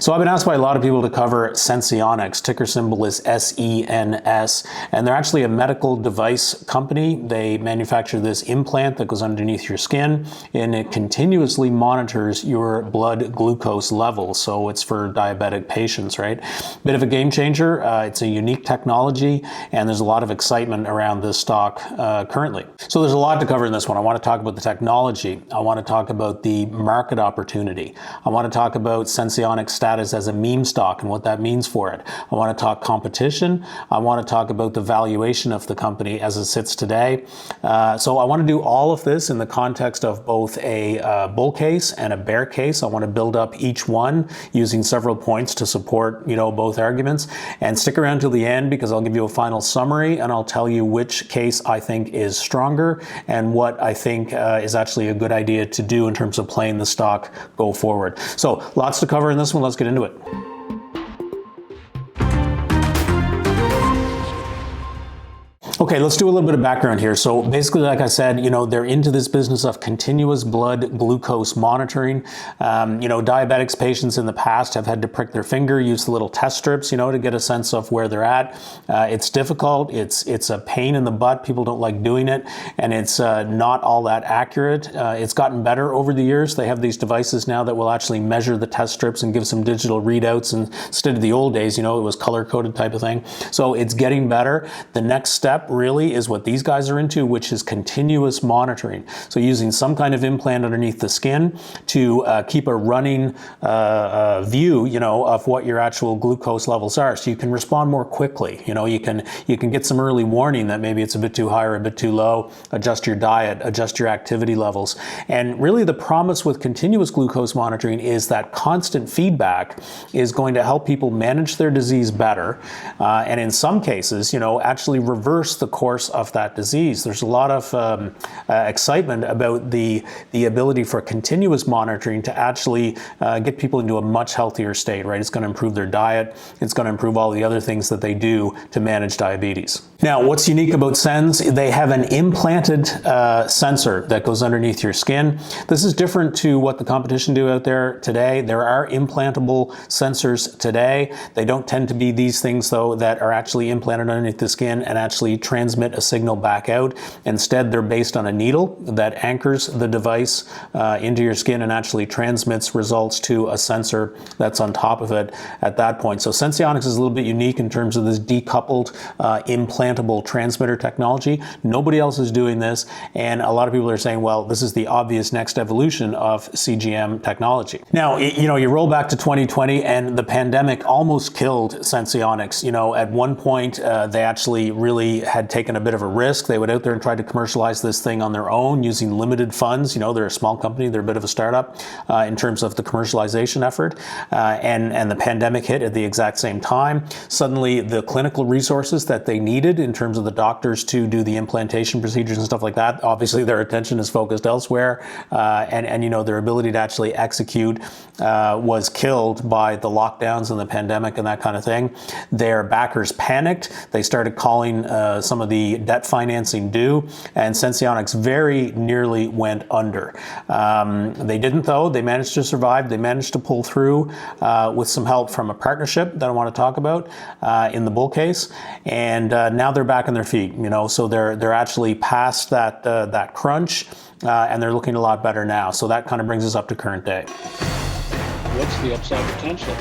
So I've been asked by a lot of people to cover Senseonics, ticker symbol is SENS, and they're actually a medical device company. They manufacture this implant that goes underneath your skin, and it continuously monitors your blood glucose levels. So it's for diabetic patients, right? Bit of a game changer. It's a unique technology, and there's a lot of excitement around this stock currently. So there's a lot to cover in this one. I want to talk about the technology. I want to talk about the market opportunity. I want to talk about Senseonics status as a meme stock and what that means for it. I want to talk competition. I want to talk about the valuation of the company as it sits today. So I want to do all of this in the context of both a bull case and a bear case. I want to build up each one using several points to support, both arguments. And stick around till the end because I'll give you a final summary and I'll tell you which case I think is stronger and what I think is actually a good idea to do in terms of playing the stock go forward. So lots to cover in this one. Let's get into it. Okay, let's do a little bit of background here. So basically, like I said, they're into this business of continuous blood glucose monitoring. Diabetics patients in the past have had to prick their finger, use the little test strips, to get a sense of where they're at. It's difficult. It's a pain in the butt. People don't like doing it, and it's not all that accurate. It's gotten better over the years. They have these devices now that will actually measure the test strips and give some digital readouts instead of the old days, it was color-coded type of thing. So it's getting better. The next step really is what these guys are into, which is continuous monitoring. So using some kind of implant underneath the skin to keep a running view, of what your actual glucose levels are, so you can respond more quickly. You can get some early warning that maybe it's a bit too high or a bit too low. Adjust your diet, adjust your activity levels, and really the promise with continuous glucose monitoring is that constant feedback is going to help people manage their disease better, and in some cases, actually reverse the course of that disease. There's a lot of excitement about the ability for continuous monitoring to actually get people into a much healthier state, right? It's going to improve their diet. It's going to improve all the other things that they do to manage diabetes. Now, what's unique about SENS? They have an implanted sensor that goes underneath your skin. This is different to what the competition do out there today. There are implantable sensors today. They don't tend to be these things, though, that are actually implanted underneath the skin and actually transmit a signal back out. Instead, they're based on a needle that anchors the device into your skin and actually transmits results to a sensor that's on top of it at that point. So Senseonics is a little bit unique in terms of this decoupled implantable transmitter technology. Nobody else is doing this, and a lot of people are saying, well, this is the obvious next evolution of CGM technology. Now, you roll back to 2020 and the pandemic almost killed Senseonics. At one point, they actually really had taken a bit of a risk. They went out there and tried to commercialize this thing on their own using limited funds. They're a small company. They're a bit of a startup in terms of the commercialization effort. And the pandemic hit at the exact same time. Suddenly, the clinical resources that they needed in terms of the doctors to do the implantation procedures and stuff like that, obviously their attention is focused elsewhere. And their ability to actually execute was killed by the lockdowns and the pandemic and that kind of thing. Their backers panicked. They started calling some of the debt financing due, and Senseonics very nearly went under. They didn't, though. They managed to survive. They managed to pull through with some help from a partnership that I want to talk about in the bull case, and now they're back on their feet. So they're actually past that crunch, and they're looking a lot better now. So that kind of brings us up to current day. What's the upside potential?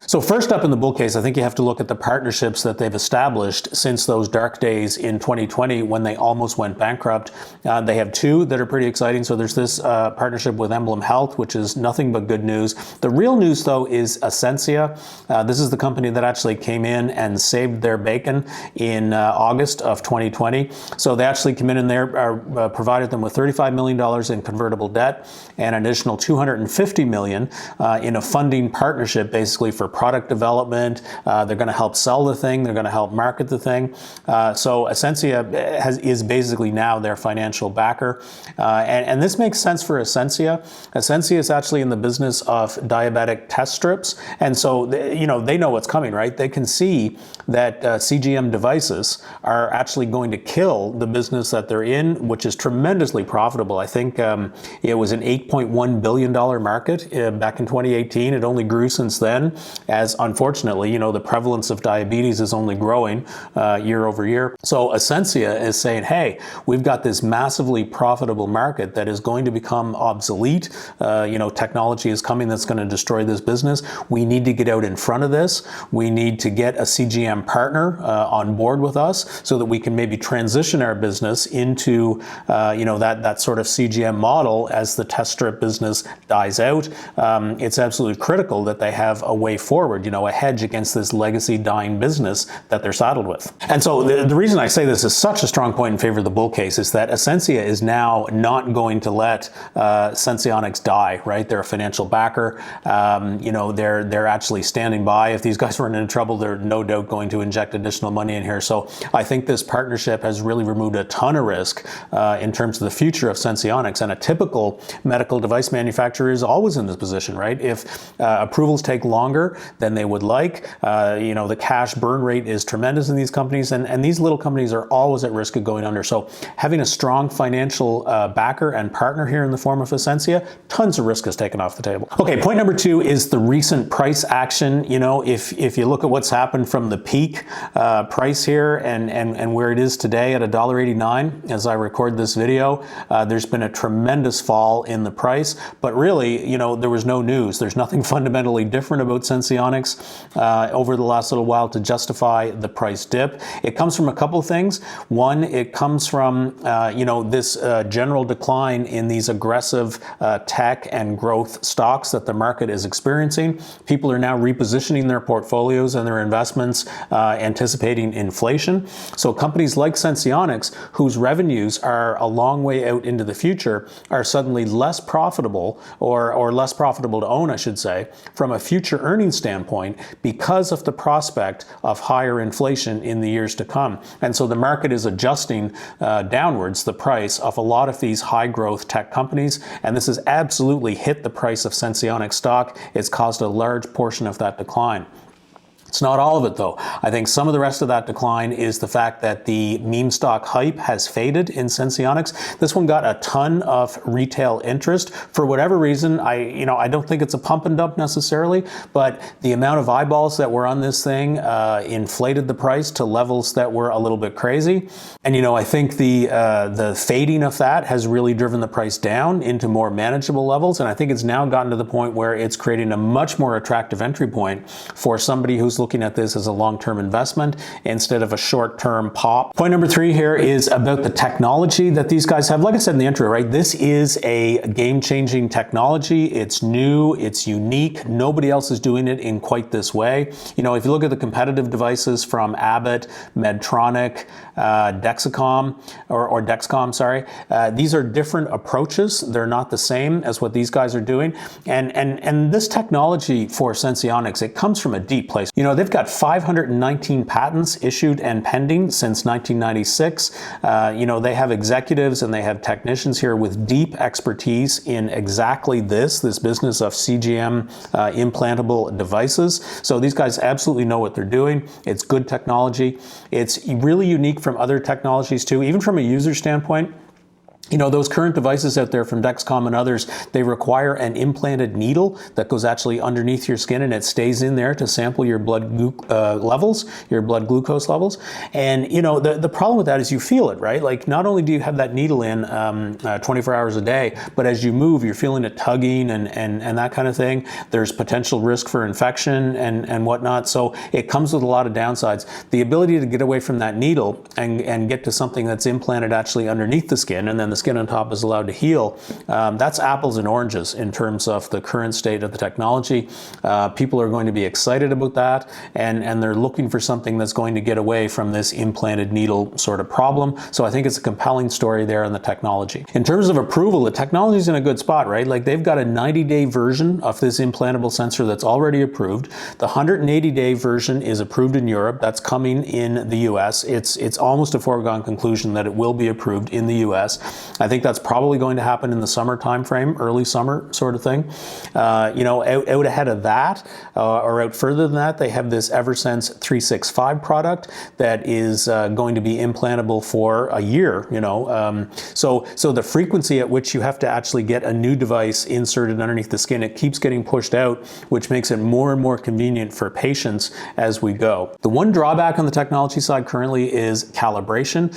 So first up in the bull case, I think you have to look at the partnerships that they've established since those dark days in 2020 when they almost went bankrupt. They have two that are pretty exciting. So there's this partnership with Emblem Health, which is nothing but good news. The real news, though, is Ascensia. This is the company that actually came in and saved their bacon in August of 2020. So they actually came in and provided them with $35 million in convertible debt and an additional $250 million in a funding partnership, basically for product development. They're going to help sell the thing. They're going to help market the thing. So Essentia is basically now their financial backer. And this makes sense for Essentia. Essentia is actually in the business of diabetic test strips. And so, they know what's coming, right? They can see that CGM devices are actually going to kill the business that they're in, which is tremendously profitable. I think it was an $8.1 billion market back in 2018. It only grew since then, as unfortunately, the prevalence of diabetes is only growing year over year. So Essentia is saying, hey, we've got this massively profitable market that is going to become obsolete. Technology is coming that's going to destroy this business. We need to get out in front of this. We need to get a CGM partner on board with us so that we can maybe transition our business into that sort of CGM model as the test strip business dies out. It's absolutely critical that they have a way forward, a hedge against this legacy dying business that they're saddled with. And so the reason I say this is such a strong point in favor of the bull case is that Essentia is now not going to let Senseonics die, right? They're a financial backer. They're actually standing by. If these guys run into trouble, they're no doubt going to inject additional money in here. So I think this partnership has really removed a ton of risk in terms of the future of Senseonics. And a typical medical device manufacturer is always in this position, right? If approvals take longer than they would like, the cash burn rate is tremendous in these companies, and these little companies are always at risk of going under. So having a strong financial backer and partner here in the form of Essentia, tons of risk is taken off the table. Okay, point number 2 is the recent price action. If you look at what's happened from the peak price here and where it is today at $1.89 as I record this video, there's been a tremendous fall in the price, but really, there was no news. There's nothing fundamentally different about Senseonics over the last little while to justify the price dip. It comes from a couple of things. One, it comes from this general decline in these aggressive tech and growth stocks that the market is experiencing. People are now repositioning their portfolios and their investments, anticipating inflation. So companies like Senseonics, whose revenues are a long way out into the future, are suddenly less profitable or less profitable to own, I should say, from a future earnings standpoint because of the prospect of higher inflation in the years to come. And so the market is adjusting downwards the price of a lot of these high growth tech companies. And this has absolutely hit the price of Senseonics stock. It's caused a large portion of that decline. It's not all of it though. I think some of the rest of that decline is the fact that the meme stock hype has faded in Senseonics. This one got a ton of retail interest. For whatever reason, I don't think it's a pump and dump necessarily, but the amount of eyeballs that were on this thing inflated the price to levels that were a little bit crazy. And I think the fading of that has really driven the price down into more manageable levels. And I think it's now gotten to the point where it's creating a much more attractive entry point for somebody who's looking at this as a long-term investment instead of a short-term pop. Point number 3 here is about the technology that these guys have. Like I said in the intro, right? This is a game-changing technology. It's new, it's unique. Nobody else is doing it in quite this way. If you look at the competitive devices from Abbott, Medtronic, Dexcom, these are different approaches. They're not the same as what these guys are doing. And this technology for Senseonics, it comes from a deep place. They've got 519 patents issued and pending since 1996. They have executives and they have technicians here with deep expertise in exactly this business of CGM implantable devices. So these guys absolutely know what they're doing. It's good technology. It's really unique from other technologies too, even from a user standpoint. Those current devices out there from Dexcom and others, they require an implanted needle that goes actually underneath your skin and it stays in there to sample your blood levels, your blood glucose levels. And, the problem with that is you feel it, right? Like not only do you have that needle in 24 hours a day, but as you move, you're feeling it tugging and that kind of thing. There's potential risk for infection and whatnot. So it comes with a lot of downsides. The ability to get away from that needle and get to something that's implanted actually underneath the skin, and then the skin on top is allowed to heal, that's apples and oranges in terms of the current state of the technology. People are going to be excited about that, and they're looking for something that's going to get away from this implanted needle sort of problem. So I think it's a compelling story there in the technology. In terms of approval, the technology's in a good spot, right? Like they've got a 90-day version of this implantable sensor that's already approved. The 180-day version is approved in Europe. That's coming in the US. It's almost a foregone conclusion that it will be approved in the US. I think that's probably going to happen in the summer timeframe, early summer sort of thing. Out ahead of that, or out further than that, they have this SENS 365 product that is going to be implantable for a year. So the frequency at which you have to actually get a new device inserted underneath the skin, it keeps getting pushed out, which makes it more and more convenient for patients as we go. The one drawback on the technology side currently is calibration.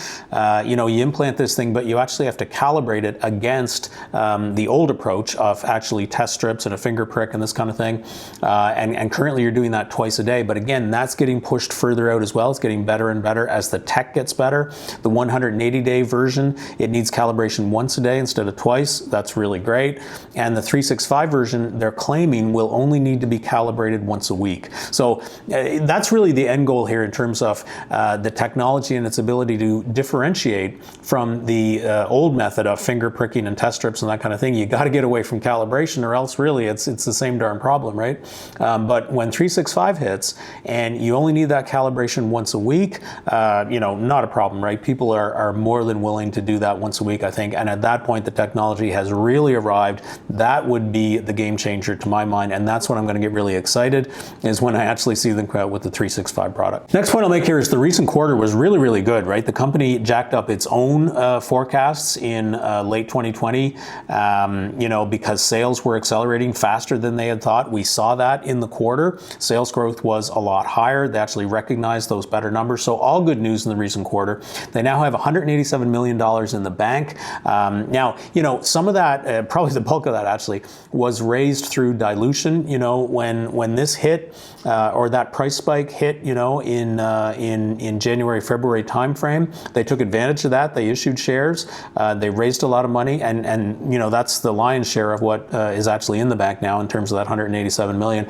You implant this thing, but you actually have to calibrate it against the old approach of actually test strips and a finger prick and this kind of thing. And currently you're doing that twice a day. But again, that's getting pushed further out as well. It's getting better and better as the tech gets better. The 180-day version, it needs calibration once a day instead of twice. That's really great. And the 365 version, they're claiming, will only need to be calibrated once a week. So that's really the end goal here in terms of the technology and its ability to differentiate from the old method of finger pricking and test strips and that kind of thing. You got to get away from calibration, or else really it's the same darn problem, right? But when 365 hits and you only need that calibration once a week, not a problem, right? People are more than willing to do that once a week, I think. And at that point, the technology has really arrived. That would be the game changer to my mind. And that's when I'm going to get really excited, is when I actually see them come out with the 365 product. Next point I'll make here is the recent quarter was really, really good, right? The company jacked up its own forecasts in late 2020, because sales were accelerating faster than they had thought. We saw that in the quarter. Sales growth was a lot higher. They actually recognized those better numbers. So all good news in the recent quarter. They now have $187 million in the bank. Now, some of that, probably the bulk of that actually, was raised through dilution. When this hit, or that price spike hit, in January, February timeframe, they took advantage of that. They issued shares. They raised a lot of money, and that's the lion's share of what is actually in the bank now in terms of that 187 million,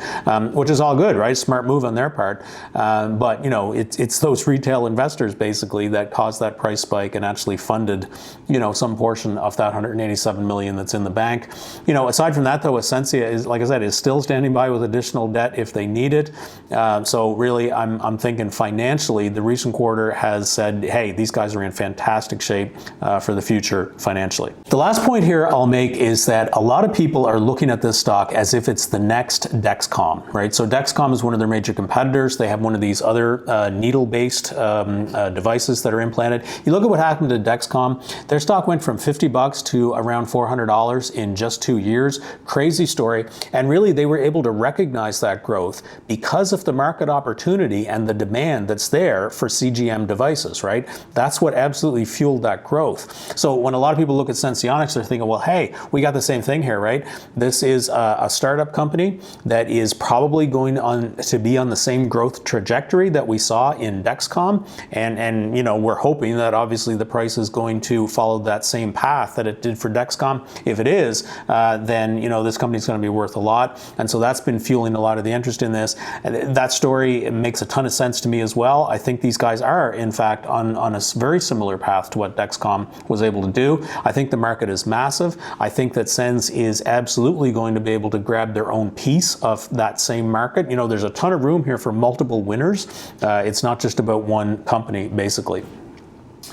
which is all good, right? Smart move on their part. But it's those retail investors basically that caused that price spike and actually funded, some portion of that 187 million that's in the bank. Aside from that though, Essentia is, like I said, is still standing by with additional debt if they need it. So really, I'm thinking financially, the recent quarter has said, hey, these guys are in fantastic shape for the future financially. The last point here I'll make is that a lot of people are looking at this stock as if it's the next Dexcom, right? So Dexcom is one of their major competitors. They have one of these other needle-based devices that are implanted. You look at what happened to Dexcom. Their stock went from $50 to around $400 in just 2 years. Crazy story. And really, they were able to recognize that growth because of the market opportunity and the demand that's there for CGM devices, right? That's what absolutely fueled that growth. So when a lot of people look at Senseonics, they're thinking, well, hey, we got the same thing here, right? This is a startup company that is probably going to be on the same growth trajectory that we saw in Dexcom. And we're hoping that obviously the price is going to follow that same path that it did for Dexcom. If it is, then, this company is going to be worth a lot. And so that's been fueling a lot of the interest in this. That story makes a ton of sense to me as well. I think these guys are, in fact, on a very similar path to what Dexcom was able to do. I think the market is massive. I think that SENS is absolutely going to be able to grab their own piece of that same market. There's a ton of room here for multiple winners. It's not just about one company, basically.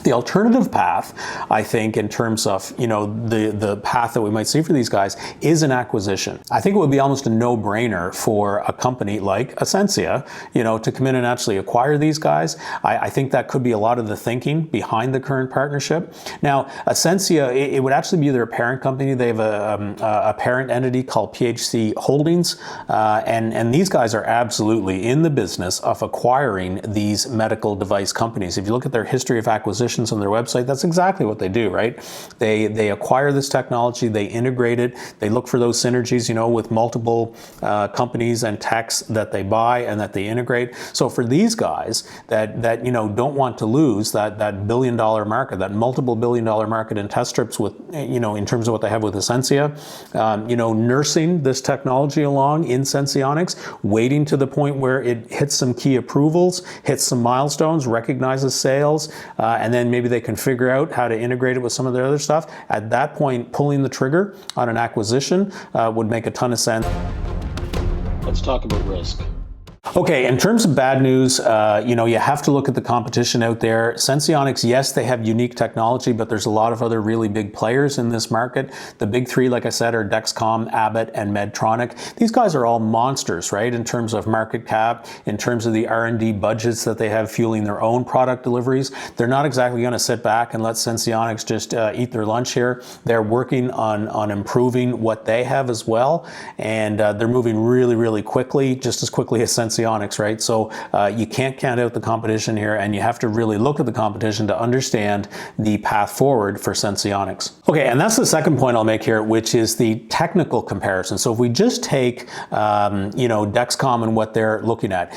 The alternative path, I think, in terms of, the path that we might see for these guys is an acquisition. I think it would be almost a no-brainer for a company like Essentia, to come in and actually acquire these guys. I think that could be a lot of the thinking behind the current partnership. Now, Essentia, it would actually be their parent company. They have a parent entity called PHC Holdings, and these guys are absolutely in the business of acquiring these medical device companies. If you look at their history of acquisition, acquisitions on their website, that's exactly what they do, right? They acquire this technology, they integrate it, they look for those synergies, with multiple companies and techs that they buy and that they integrate. So for these guys that don't want to lose that billion-dollar market, that multiple billion-dollar market in test strips with, in terms of what they have with Essentia, nursing this technology along in Senseonics, waiting to the point where it hits some key approvals, hits some milestones, recognizes sales, and then maybe they can figure out how to integrate it with some of their other stuff. At that point, pulling the trigger on an acquisition would make a ton of sense. Let's talk about risk. Okay, in terms of bad news, you have to look at the competition out there. Senseonics, yes, they have unique technology, but there's a lot of other really big players in this market. The big three, like I said, are Dexcom, Abbott, and Medtronic. These guys are all monsters, right, in terms of market cap, in terms of the R&D budgets that they have fueling their own product deliveries. They're not exactly going to sit back and let Senseonics just eat their lunch here. They're working on improving what they have as well, and they're moving really, really quickly, just as quickly as Senseonics, right? So you can't count out the competition here, and you have to really look at the competition to understand the path forward for Senseonics. Okay, and that's the second point I'll make here, which is the technical comparison. So if we just take, Dexcom and what they're looking at,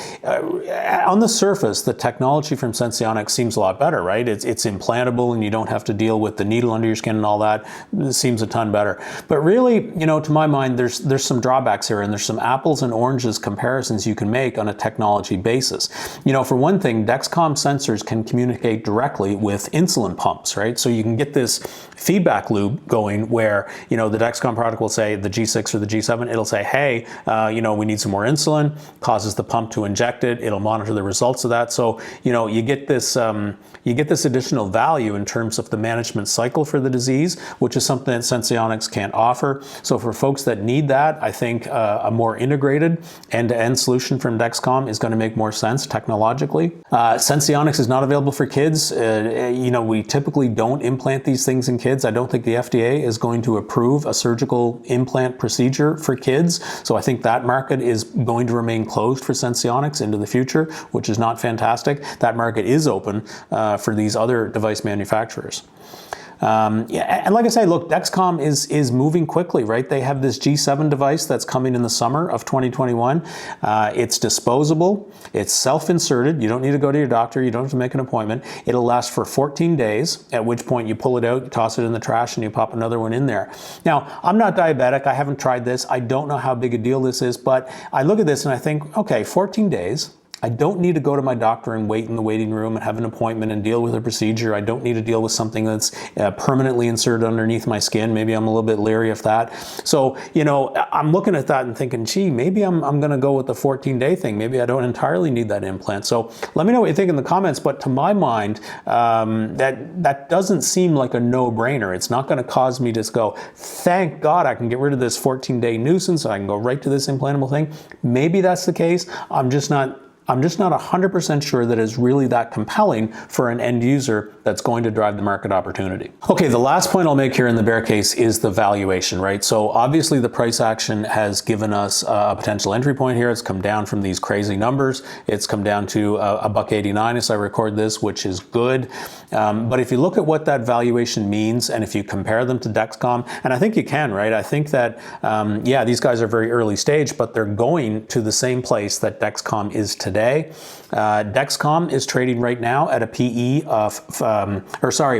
on the surface, the technology from Senseonics seems a lot better, right? It's implantable, and you don't have to deal with the needle under your skin and all that. It seems a ton better. But really, to my mind, there's some drawbacks here, and there's some apples and oranges comparisons you can make on a technology basis. For one thing, Dexcom sensors can communicate directly with insulin pumps, right? So you can get this feedback loop going where, the Dexcom product will say, the G6 or the G7, it'll say, hey, we need some more insulin, causes the pump to inject it, it'll monitor the results of that. So, you get this additional value in terms of the management cycle for the disease, which is something that Senseonics can't offer. So for folks that need that, I think a more integrated end-to-end solution from Dexcom is going to make more sense technologically. Senseonics is not available for kids. We typically don't implant these things in kids. I don't think the FDA is going to approve a surgical implant procedure for kids. So I think that market is going to remain closed for Senseonics into the future, which is not fantastic. That market is open for these other device manufacturers. And like I say, look, Dexcom is moving quickly, right? They have this G7 device that's coming in the summer of 2021. It's disposable. It's self-inserted. You don't need to go to your doctor. You don't have to make an appointment. It'll last for 14 days, at which point you pull it out, you toss it in the trash, and you pop another one in there. Now, I'm not diabetic. I haven't tried this. I don't know how big a deal this is, but I look at this and I think, okay, 14 days. I don't need to go to my doctor and wait in the waiting room and have an appointment and deal with a procedure. I don't need to deal with something that's permanently inserted underneath my skin. Maybe I'm a little bit leery of that. So, I'm looking at that and thinking, gee, maybe I'm going to go with the 14-day thing. Maybe I don't entirely need that implant. So let me know what you think in the comments. But to my mind, that doesn't seem like a no-brainer. It's not going to cause me to just go, thank God I can get rid of this 14-day nuisance. I can go right to this implantable thing. Maybe that's the case. I'm just not 100% sure that it's really that compelling for an end user that's going to drive the market opportunity. Okay, the last point I'll make here in the bear case is the valuation, right? So obviously the price action has given us a potential entry point here. It's come down from these crazy numbers. It's come down to $1.89 as I record this, which is good. But if you look at what that valuation means, and if you compare them to Dexcom, and I think you can, right? I think that, these guys are very early stage, but they're going to the same place that Dexcom is today. Dexcom is trading right now at a PE of,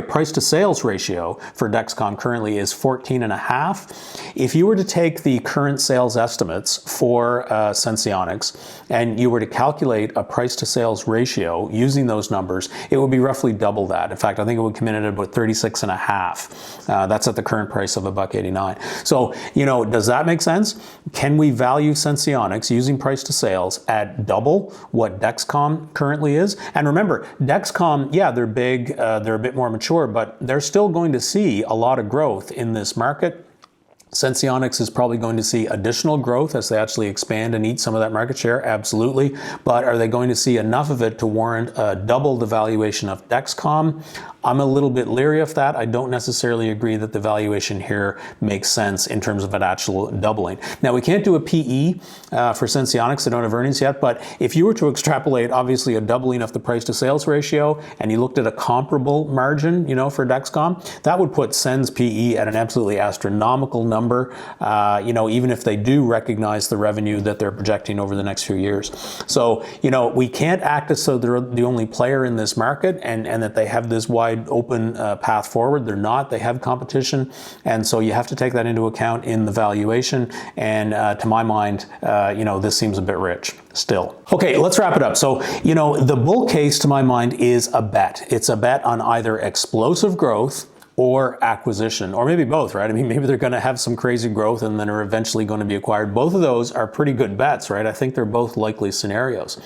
price to sales ratio for Dexcom currently is 14.5. If you were to take the current sales estimates for Senseonics and you were to calculate a price to sales ratio using those numbers, it would be roughly double that. In fact, I think it would come in at about 36.5. That's at the current price of $1.89. So, does that make sense? Can we value Senseonics using price to sales at double what Dexcom currently is? And remember, Dexcom, they're big, they're a bit more mature, but they're still going to see a lot of growth in this market. Senseonics is probably going to see additional growth as they actually expand and eat some of that market share, absolutely. But are they going to see enough of it to warrant double the valuation of Dexcom? I'm a little bit leery of that. I don't necessarily agree that the valuation here makes sense in terms of an actual doubling. Now, we can't do a PE for Senseonics. They don't have earnings yet, but if you were to extrapolate, obviously, a doubling of the price to sales ratio, and you looked at a comparable margin, for Dexcom, that would put SENS PE at an absolutely astronomical number, even if they do recognize the revenue that they're projecting over the next few years. So, we can't act as though they're the only player in this market and that they have this wide open path forward. They're not. They have competition, and so you have to take that into account in the valuation. And to my mind, this seems a bit rich still. Okay, let's wrap it up. So, the bull case to my mind is a bet. It's a bet on either explosive growth or acquisition, or maybe both, right? I mean, maybe they're going to have some crazy growth and then are eventually going to be acquired. Both of those are pretty good bets, right? I think they're both likely scenarios.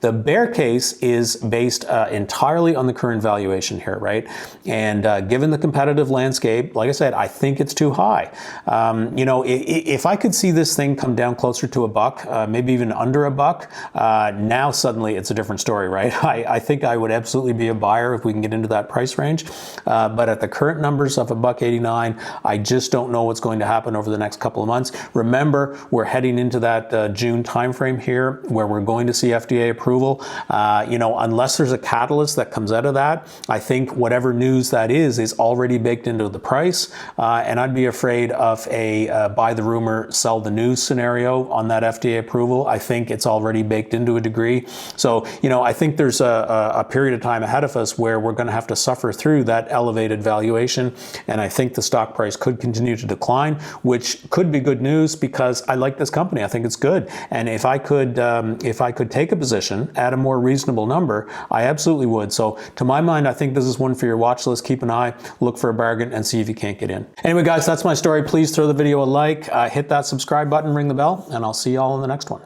The bear case is based entirely on the current valuation here, right? And given the competitive landscape, like I said, I think it's too high. If I could see this thing come down closer to $1, maybe even under $1, now suddenly it's a different story, right? I think I would absolutely be a buyer if we can get into that price range. But at the current numbers of $1.89, I just don't know what's going to happen over the next couple of months. Remember, we're heading into that June timeframe here where we're going to see FDA approval. Unless there's a catalyst that comes out of that, I think whatever news that is already baked into the price. And I'd be afraid of a buy the rumor, sell the news scenario on that FDA approval. I think it's already baked into a degree. So, I think there's a period of time ahead of us where we're going to have to suffer through that elevated valuation, and I think the stock price could continue to decline, which could be good news because I like this company. I think it's good, and if I could take a position at a more reasonable number, I absolutely would. So to my mind, I think this is one for your watch list. Keep an eye, look for a bargain, and see if you can't get in. Anyway, guys, that's my story. Please throw the video a like, hit that subscribe button, ring the bell, and I'll see you all in the next one.